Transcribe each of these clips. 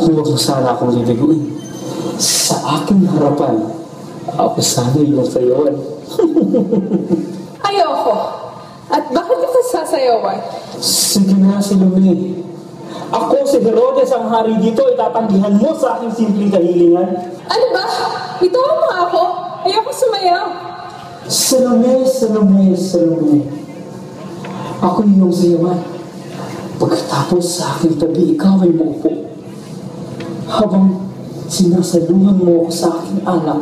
Huwag mo sana akong liliguin. Sa aking harapan, ako sana yung sayawan. Ayoko. At bakit kita sasayawan? Sige na, Salome. Ako si Herodes ang hari dito, itatanggihan mo sa aking simpleng kahilingan. Ano ba? Bitawan mo ako. Ayoko sumayaw. Salome, Salome, Salome. Ako yung sayawan. Pagkatapos sa aking tabi, ikaw ay maupo. Habang sinasaluhan mo ako sa aking anak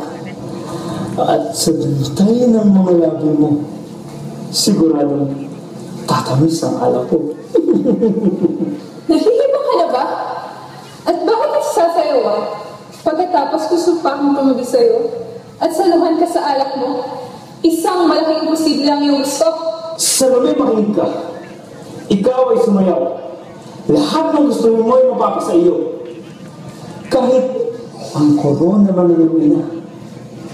at sa bintay ng mga labi mo, siguradong tatamis ang alak ko. Nahihiba ka na ba? At bakit ka sasayawan? Pagkatapos gusto pa akong tumabi sa'yo at saluhan ka sa alak mo, isang malaking imposible ang iyong gusto. Salome, makinig ka. Ikaw ay sumayaw. Lahat ng gusto mo ay mapapasa iyo. Kahit ang korona man ng iyong ina,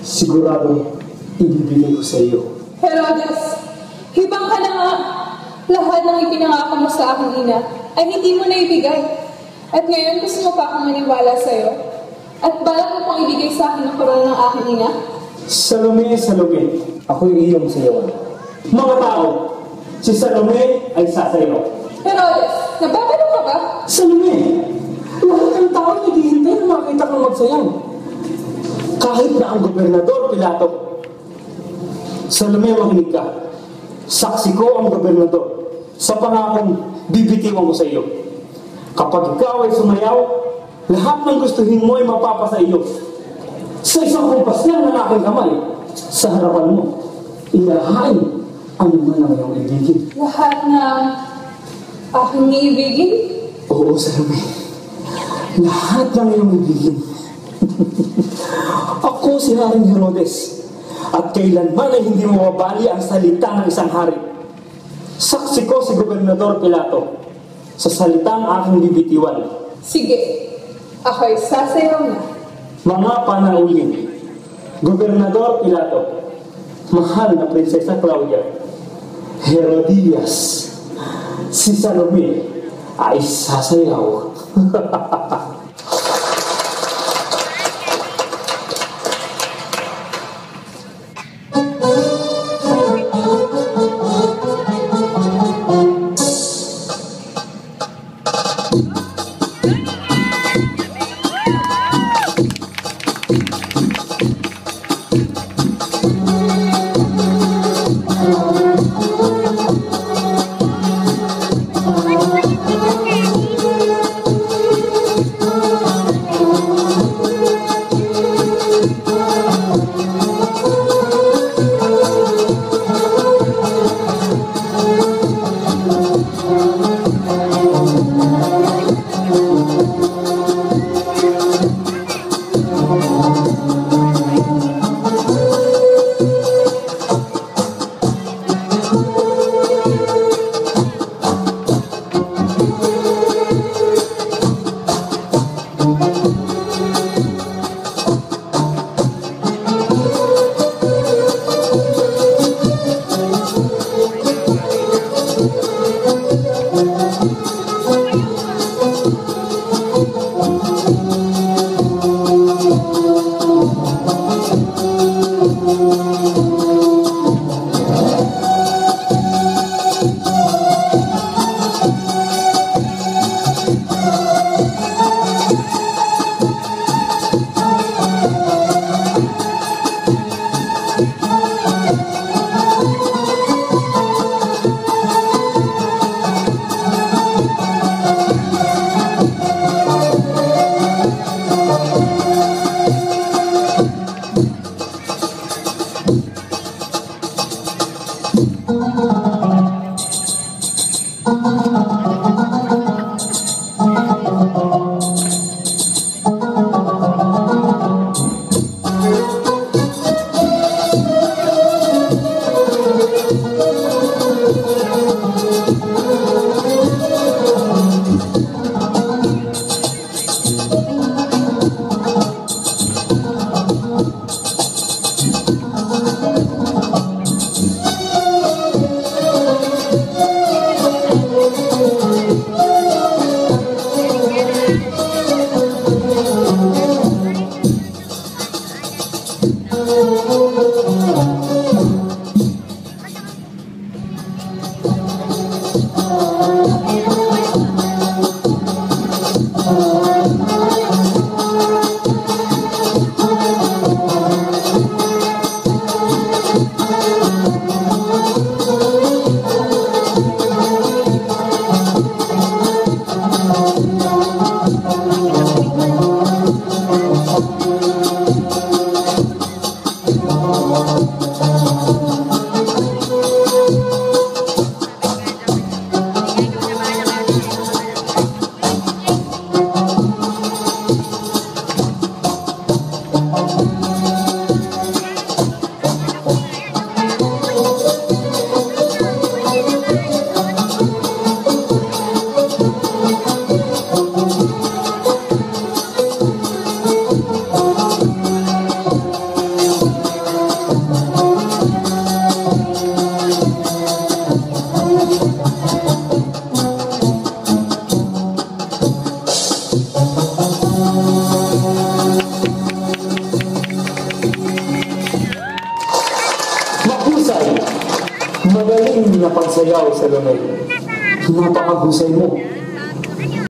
sigurado ibibigay ko sa iyo. Herodes, hibang ka na nga. Lahat ng ipinangako mo sa aking ina ay hindi mo na ibigay. At ngayon gusto mo pa akong maniwala sa'yo? At balak mo pang ibigay sa akin ang korona ng aking ina? Salome, Salome, ako yung iyong sayawan. Mga tao, si Salome ay sasayaw. Herodes, nababalo ka ba? Salome, lahat ng tao naghihintay na makita kang magsayaw. Kahit na ang gobernador Pilato. Salome, makinig ka. Saksi ko ang gobernador sa pangakong bibitiwan ko sa iyo. Kapag ikaw ay sumayaw, lahat ng gustuhin mo ay mapapasa iyo. Sa isang kumpas lang ng aking kamay, sa harapan mo, ilahain ang man ang iyong ibigin. Lahat ng aking iibigin? Oo, Salome. Lahat ng iyong ibigin. Ako si Haring Herodes, at kailanman ay hindi mawabali ang salita ng isang hari. Saksi ko si Gobernador Pilato sa salitang aking bibitiwan. Sige, ako'y sasayaw na. Mga panauhin, Gobernador Pilato, mahal na Prinsesa Claudia, Herodias, si Salome ay sasayaw. iyong napagsayaw, Salome. Napakahusay mo.